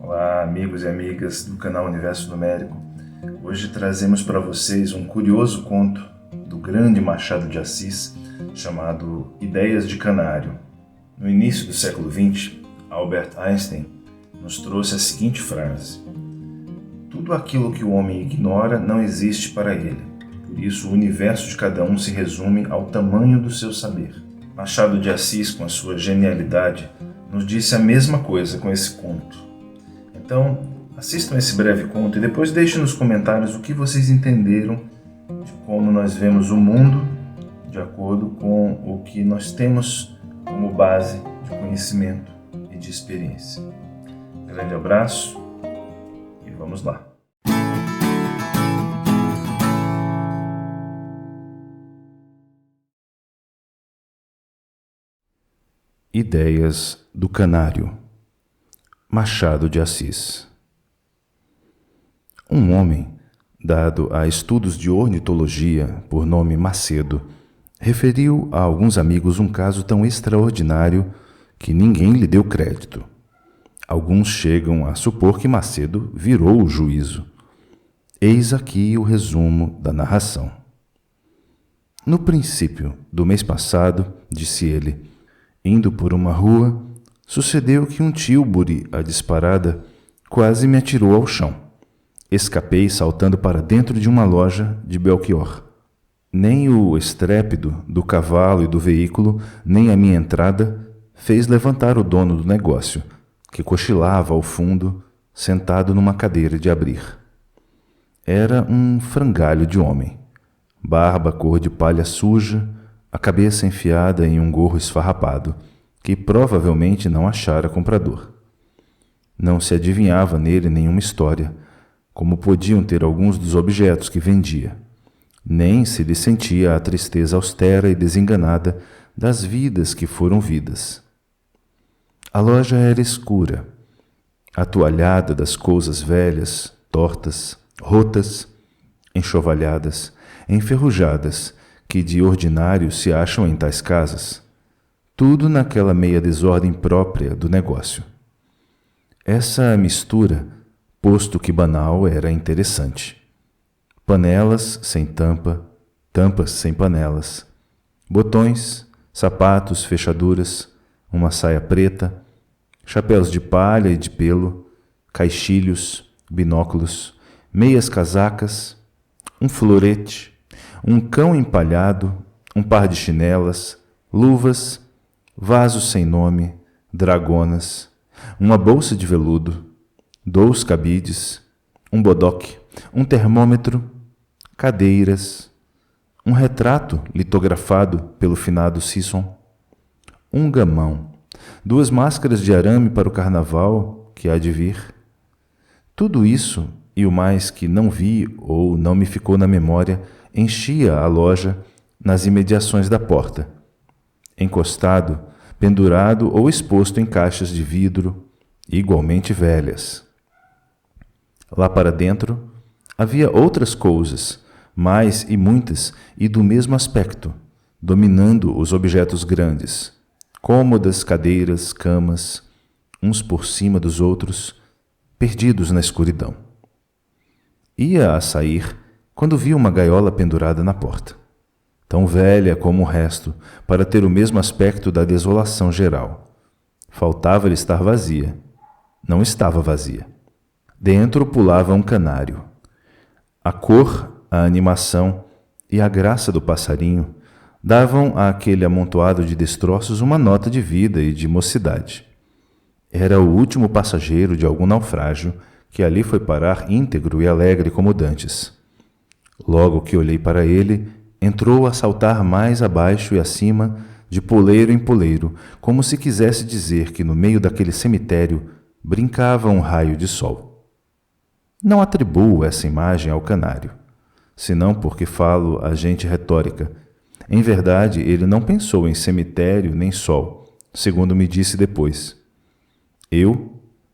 Olá, amigos e amigas do canal Universo Numérico. Hoje trazemos para vocês um curioso conto do grande Machado de Assis chamado Ideias de Canário. No início do século XX, Albert Einstein nos trouxe a seguinte frase: tudo aquilo que o homem ignora não existe para ele. Por isso, o universo de cada um se resume ao tamanho do seu saber. Machado de Assis, com a sua genialidade, nos disse a mesma coisa com esse conto. Então, assistam esse breve conto e depois deixem nos comentários o que vocês entenderam de como nós vemos o mundo de acordo com o que nós temos como base de conhecimento e de experiência. Grande abraço e vamos lá. Ideias do Canário. Machado de Assis. Um homem, dado a estudos de ornitologia por nome Macedo, referiu a alguns amigos um caso tão extraordinário que ninguém lhe deu crédito. Alguns chegam a supor que Macedo virou o juízo. Eis aqui o resumo da narração. No princípio do mês passado, disse ele, indo por uma rua, sucedeu que um tílburi à disparada quase me atirou ao chão. Escapei saltando para dentro de uma loja de Belchior. Nem o estrépito do cavalo e do veículo, nem a minha entrada, fez levantar o dono do negócio, que cochilava ao fundo, sentado numa cadeira de abrir. Era um frangalho de homem, barba cor de palha suja, a cabeça enfiada em um gorro esfarrapado, que provavelmente não achara comprador. Não se adivinhava nele nenhuma história, como podiam ter alguns dos objetos que vendia. Nem se lhe sentia a tristeza austera e desenganada das vidas que foram vidas. A loja era escura, atoalhada das coisas velhas, tortas, rotas, enxovalhadas, enferrujadas, que de ordinário se acham em tais casas. Tudo naquela meia desordem própria do negócio. Essa mistura, posto que banal, era interessante. Panelas sem tampa, tampas sem panelas, botões, sapatos, fechaduras, uma saia preta, chapéus de palha e de pelo, caixilhos, binóculos, meias casacas, um florete, um cão empalhado, um par de chinelas, luvas, vasos sem nome, dragonas, uma bolsa de veludo, 2 cabides, um bodoque, um termômetro, cadeiras, um retrato litografado pelo finado Sisson, um gamão, 2 máscaras de arame para o carnaval que há de vir. Tudo isso e o mais que não vi ou não me ficou na memória enchia a loja nas imediações da porta, encostado, pendurado ou exposto em caixas de vidro, igualmente velhas. Lá para dentro havia outras coisas, mais e muitas e do mesmo aspecto, dominando os objetos grandes, cômodas, cadeiras, camas, uns por cima dos outros, perdidos na escuridão. Ia a sair quando vi uma gaiola pendurada na porta, tão velha como o resto, para ter o mesmo aspecto da desolação geral. Faltava-lhe estar vazia. Não estava vazia. Dentro pulava um canário. A cor, a animação e a graça do passarinho davam àquele amontoado de destroços uma nota de vida e de mocidade. Era o último passageiro de algum naufrágio que ali foi parar íntegro e alegre como dantes. Logo que olhei para ele, entrou a saltar mais abaixo e acima, de poleiro em poleiro, como se quisesse dizer que no meio daquele cemitério brincava um raio de sol. Não atribuo essa imagem ao canário, senão porque falo a gente retórica. Em verdade, ele não pensou em cemitério nem sol, segundo me disse depois. Eu,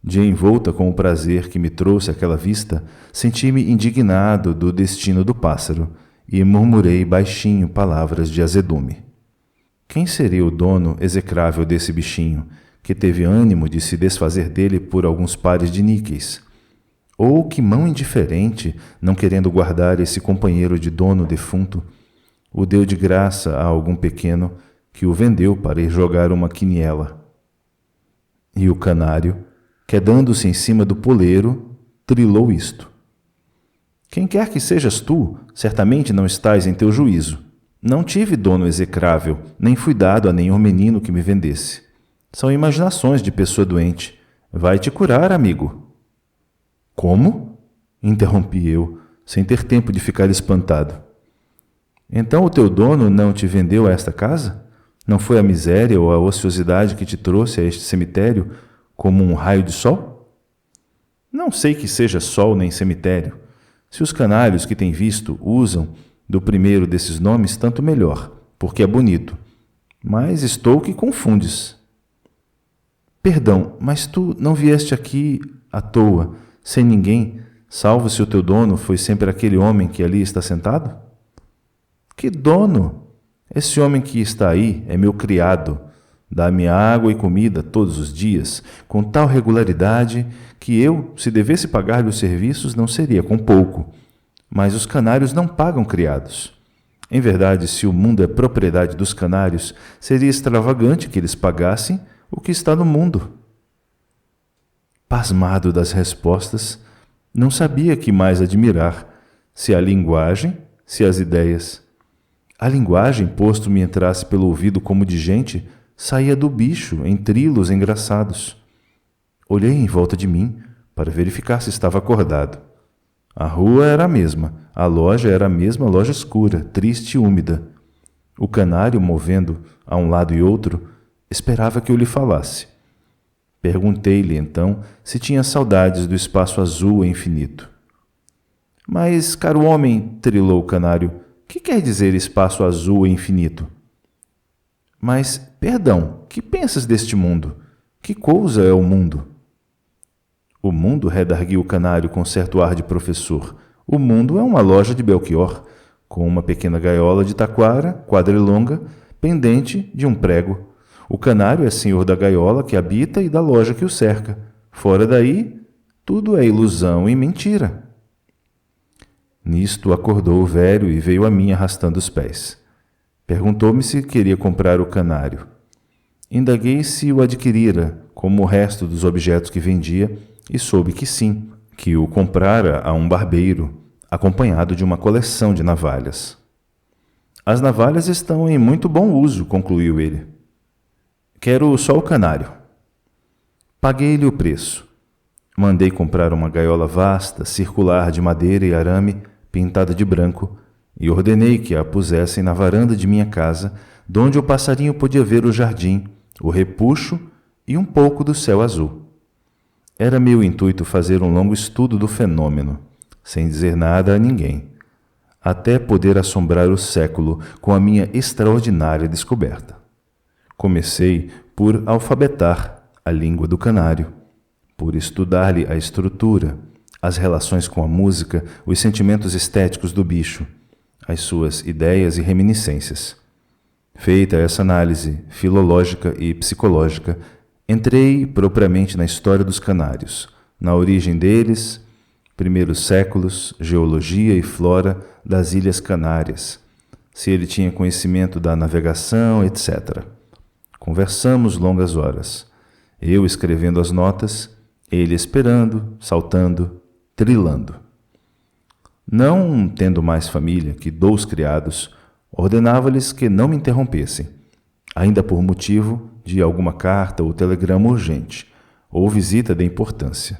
de envolta com o prazer que me trouxe aquela vista, senti-me indignado do destino do pássaro e murmurei baixinho palavras de azedume. Quem seria o dono execrável desse bichinho, que teve ânimo de se desfazer dele por alguns pares de níqueis. Ou que mão indiferente, não querendo guardar esse companheiro de dono defunto, o deu de graça a algum pequeno que o vendeu para ir jogar uma quiniela. E o canário, quedando-se em cima do poleiro, trilou isto: quem quer que sejas tu, certamente não estás em teu juízo. Não tive dono execrável, nem fui dado a nenhum menino que me vendesse. São imaginações de pessoa doente. Vai te curar, amigo. Como? Interrompi eu, sem ter tempo de ficar espantado. Então o teu dono não te vendeu a esta casa? Não foi a miséria ou a ociosidade que te trouxe a este cemitério como um raio de sol? Não sei que seja sol nem cemitério. Se os canários que tem visto usam do primeiro desses nomes, tanto melhor, porque é bonito. Mas estou que confundes. Perdão, mas tu não vieste aqui à toa, sem ninguém, salvo se o teu dono foi sempre aquele homem que ali está sentado? Que dono? Esse homem que está aí é meu criado. Dá-me água e comida todos os dias, com tal regularidade que eu, se devesse pagar-lhe os serviços, não seria com pouco. Mas os canários não pagam criados. Em verdade, se o mundo é propriedade dos canários, seria extravagante que eles pagassem o que está no mundo. Pasmado das respostas, não sabia que mais admirar, se a linguagem, se as ideias. A linguagem, posto me entrasse pelo ouvido como de gente, saía do bicho em trilos engraçados. Olhei em volta de mim para verificar se estava acordado. A rua era a mesma, a loja era a mesma loja escura, triste e úmida. O canário, movendo a um lado e outro, esperava que eu lhe falasse. Perguntei-lhe, então, se tinha saudades do espaço azul e infinito. Mas, caro homem, trilou o canário, que quer dizer espaço azul e infinito? Mas, perdão, que pensas deste mundo? Que coisa é o mundo? O mundo, redarguiu o canário com certo ar de professor, o mundo é uma loja de Belchior, com uma pequena gaiola de taquara, quadrilonga, pendente de um prego. O canário é senhor da gaiola que habita e da loja que o cerca. Fora daí, tudo é ilusão e mentira. Nisto acordou o velho e veio a mim arrastando os pés. Perguntou-me se queria comprar o canário. Indaguei se o adquirira, como o resto dos objetos que vendia, e soube que sim, que o comprara a um barbeiro, acompanhado de uma coleção de navalhas. As navalhas estão em muito bom uso, concluiu ele. Quero só o canário. Paguei-lhe o preço. Mandei comprar uma gaiola vasta, circular de madeira e arame, pintada de branco, e ordenei que a pusessem na varanda de minha casa, donde o passarinho podia ver o jardim, o repuxo e um pouco do céu azul. Era meu intuito fazer um longo estudo do fenômeno, sem dizer nada a ninguém, até poder assombrar o século com a minha extraordinária descoberta. Comecei por alfabetar a língua do canário, por estudar-lhe a estrutura, as relações com a música, os sentimentos estéticos do bicho, as suas ideias e reminiscências. Feita essa análise filológica e psicológica, entrei propriamente na história dos canários, na origem deles, primeiros séculos, geologia e flora das Ilhas Canárias, se ele tinha conhecimento da navegação, etc. Conversamos longas horas, eu escrevendo as notas, ele esperando, saltando, trilando. Não tendo mais família que 2 criados, ordenava-lhes que não me interrompessem, ainda por motivo de alguma carta ou telegrama urgente, ou visita de importância.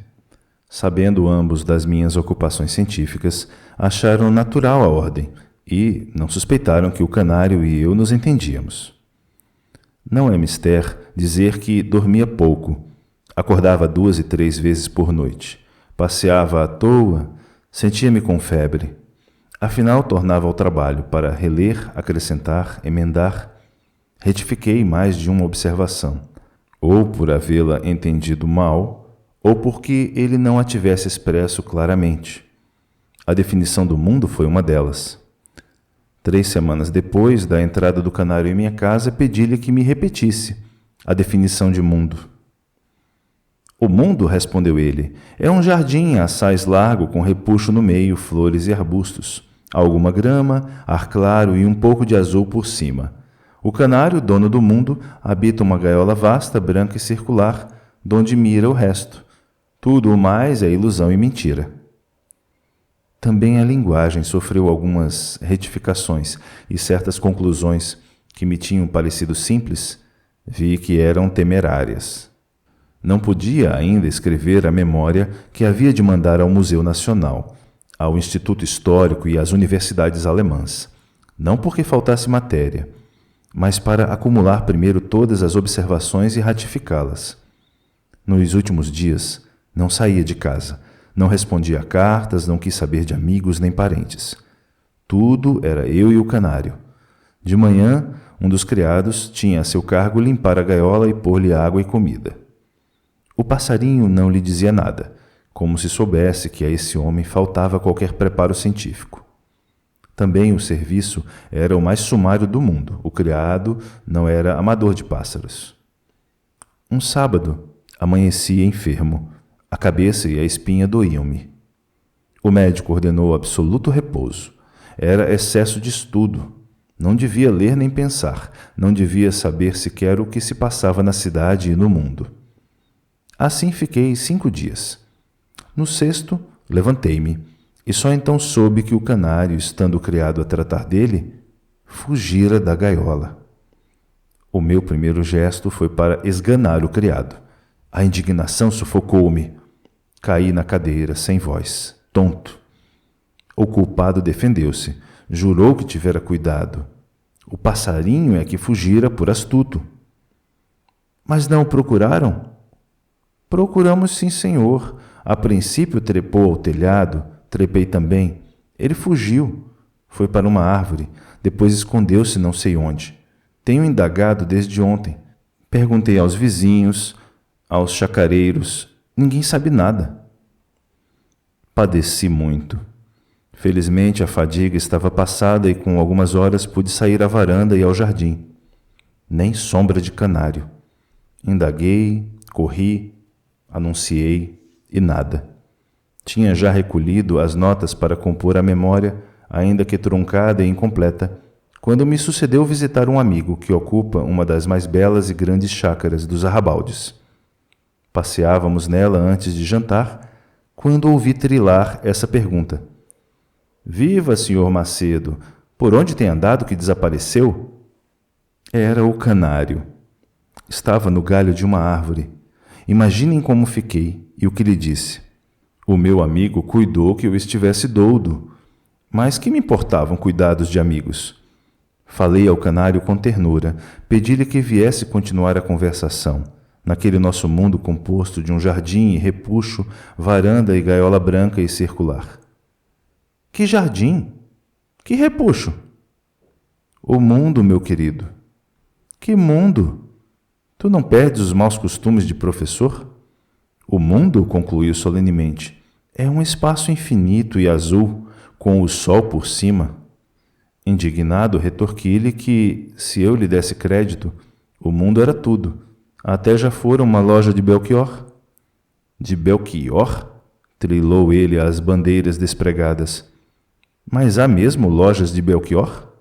Sabendo ambos das minhas ocupações científicas, acharam natural a ordem e não suspeitaram que o canário e eu nos entendíamos. Não é mister dizer que dormia pouco, acordava 2 e 3 vezes por noite, passeava à toa, sentia-me com febre. Afinal, tornava ao trabalho para reler, acrescentar, emendar. Retifiquei mais de uma observação, ou por havê-la entendido mal, ou porque ele não a tivesse expresso claramente. A definição do mundo foi uma delas. 3 semanas depois da entrada do canário em minha casa, pedi-lhe que me repetisse a definição de mundo. O mundo, respondeu ele, é um jardim assaz largo com repuxo no meio, flores e arbustos, alguma grama, ar claro e um pouco de azul por cima. O canário, dono do mundo, habita uma gaiola vasta, branca e circular, donde mira o resto. Tudo o mais é ilusão e mentira. Também a linguagem sofreu algumas retificações e certas conclusões que me tinham parecido simples, vi que eram temerárias. Não podia ainda escrever a memória que havia de mandar ao Museu Nacional, ao Instituto Histórico e às universidades alemãs, não porque faltasse matéria, mas para acumular primeiro todas as observações e ratificá-las. Nos últimos dias, não saía de casa, não respondia a cartas, não quis saber de amigos nem parentes. Tudo era eu e o canário. De manhã, um dos criados tinha a seu cargo limpar a gaiola e pôr-lhe água e comida. O passarinho não lhe dizia nada, como se soubesse que a esse homem faltava qualquer preparo científico. Também o serviço era o mais sumário do mundo. O criado não era amador de pássaros. Um sábado, amanheci enfermo. A cabeça e a espinha doíam-me. O médico ordenou absoluto repouso. Era excesso de estudo. Não devia ler nem pensar. Não devia saber sequer o que se passava na cidade e no mundo. Assim fiquei 5 dias. No sexto, levantei-me, e só então soube que o canário, estando o criado a tratar dele, fugira da gaiola. O meu primeiro gesto foi para esganar o criado. A indignação sufocou-me. Caí na cadeira, sem voz, tonto. O culpado defendeu-se, jurou que tivera cuidado. O passarinho é que fugira por astuto. Mas não o procuraram? Procuramos sim, senhor. A princípio trepou ao telhado, trepei também. Ele fugiu. Foi para uma árvore, depois escondeu-se não sei onde. Tenho indagado desde ontem. Perguntei aos vizinhos, aos chacareiros. Ninguém sabe nada. Padeci muito. Felizmente a fadiga estava passada e com algumas horas pude sair à varanda e ao jardim. Nem sombra de canário. Indaguei, corri, anunciei e nada. Tinha já recolhido as notas para compor a memória, ainda que truncada e incompleta, quando me sucedeu visitar um amigo que ocupa uma das mais belas e grandes chácaras dos arrabaldes. Passeávamos nela antes de jantar, quando ouvi trilar essa pergunta. Viva, senhor Macedo! Por onde tem andado que desapareceu? Era o canário. Estava no galho de uma árvore. Imaginem como fiquei e o que lhe disse. O meu amigo cuidou que eu estivesse doudo. Mas que me importavam cuidados de amigos? Falei ao canário com ternura, pedi-lhe que viesse continuar a conversação, naquele nosso mundo composto de um jardim e repuxo, varanda e gaiola branca e circular. Que jardim? Que repuxo? O mundo, meu querido. Que mundo? Tu não perdes os maus costumes de professor? O mundo, concluiu solenemente, é um espaço infinito e azul, com o sol por cima. Indignado, retorqui-lhe que, se eu lhe desse crédito, o mundo era tudo. Até já fora uma loja de Belchior. De Belchior? Trilou ele às bandeiras despregadas. Mas há mesmo lojas de Belchior?